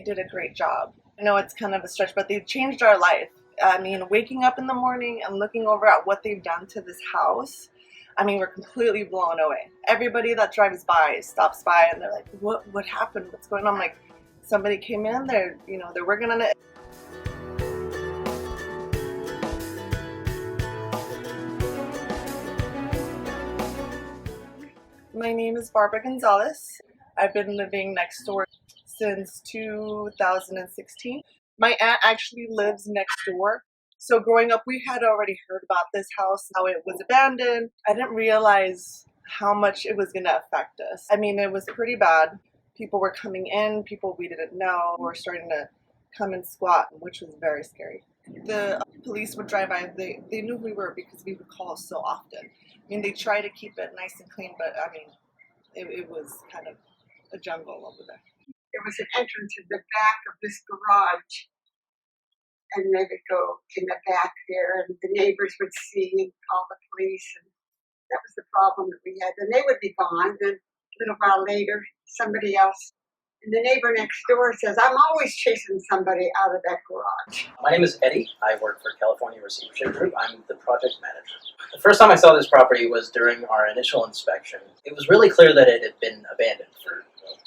They did a great job. I know it's kind of a stretch, but they've changed our life. I mean, waking up in the morning and looking over at what they've done to this house, I mean, we're completely blown away. Everybody that drives by stops by and they're like, what happened? What's going on? I'm like, somebody came in, they're working on it. My name is Barbara Gonzalez. I've been living next door since 2016. My aunt actually lives next door. So growing up, we had already heard about this house, how it was abandoned. I didn't realize how much it was going to affect us. I mean, it was pretty bad. People were coming in, people we didn't know were starting to come and squat, which was very scary. The police would drive by. They knew who we were because we would call so often. I mean, they try to keep it nice and clean, but I mean, it was kind of a jungle over there. There was an entrance in the back of this garage, and they would go in the back there, and the neighbors would see and call the police, and that was the problem that we had. Then they would be gone, then a little while later, somebody else, and the neighbor next door says, I'm always chasing somebody out of that garage. My name is Eddie. I work for California Receivership Group. I'm the project manager. The first time I saw this property was during our initial inspection. It was really clear that it had been abandoned for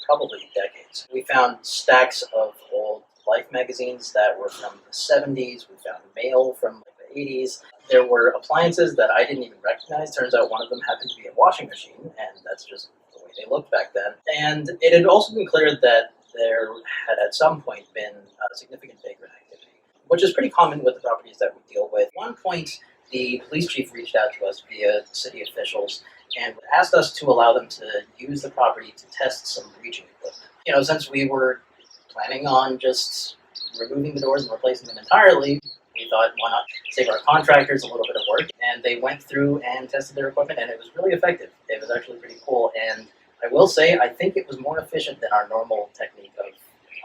probably decades. We found stacks of old Life magazines that were from the 70s. We found mail from the 80s. There were appliances that I didn't even recognize. Turns out one of them happened to be a washing machine, and that's just the way they looked back then. And it had also been clear that there had at some point been significant vagrant activity, which is pretty common with the properties that we deal with. At one point, the police chief reached out to us via city officials and asked us to allow them to use the property to test some breaching equipment. Since we were planning on just removing the doors and replacing them entirely, we thought, why not save our contractors a little bit of work? And they went through and tested their equipment, and it was really effective. It was actually pretty cool, and I will say, I think it was more efficient than our normal technique of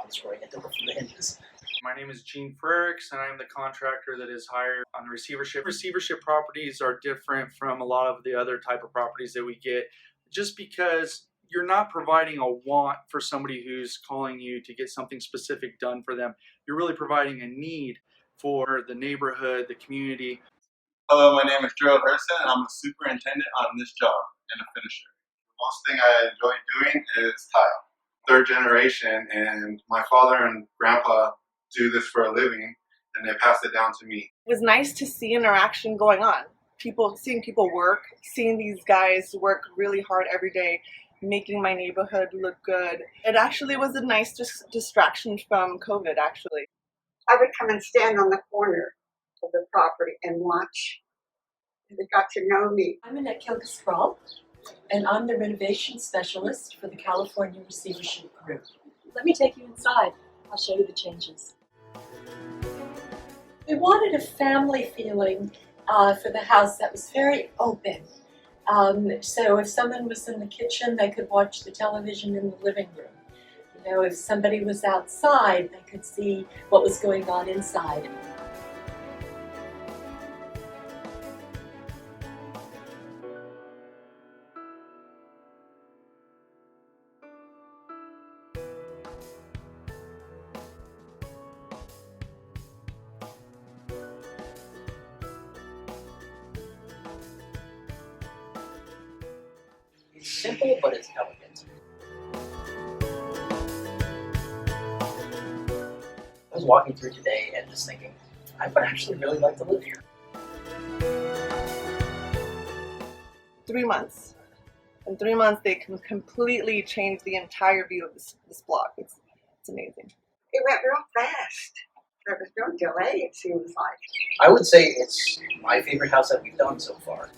unscrewing it from the hinges. My name is Frerichs, and I'm the contractor that is hired on the receivership. Receivership properties are different from a lot of the other type of properties that we get, just because you're not providing a want for somebody who's calling you to get something specific done for them. You're really providing a need for the neighborhood, the community. Hello, my name is Gerald Hurston, and I'm a superintendent on this job and a finisher. The most thing I enjoy doing is tile. Third generation, and my father and grandpa do this for a living, and they passed it down to me. It was nice to see interaction going on. Seeing people work, seeing these guys work really hard every day, making my neighborhood look good. It actually was a nice distraction from COVID, actually. I would come and stand on the corner of the property and watch. They got to know me. I'm Annette Kilgis-Kroll, and I'm the renovation specialist for the California Receivership Group. Let me take you inside. I'll show you the changes. We wanted a family feeling for the house that was very open. So if someone was in the kitchen, they could watch the television in the living room. If somebody was outside, they could see what was going on inside. It's simple, but it's elegant. I was walking through today and just thinking, I would actually really like to live here. 3 months. In 3 months, they can completely change the entire view of this block. It's amazing. It went real fast. There was no delay, it seems like. I would say it's my favorite house that we've done so far.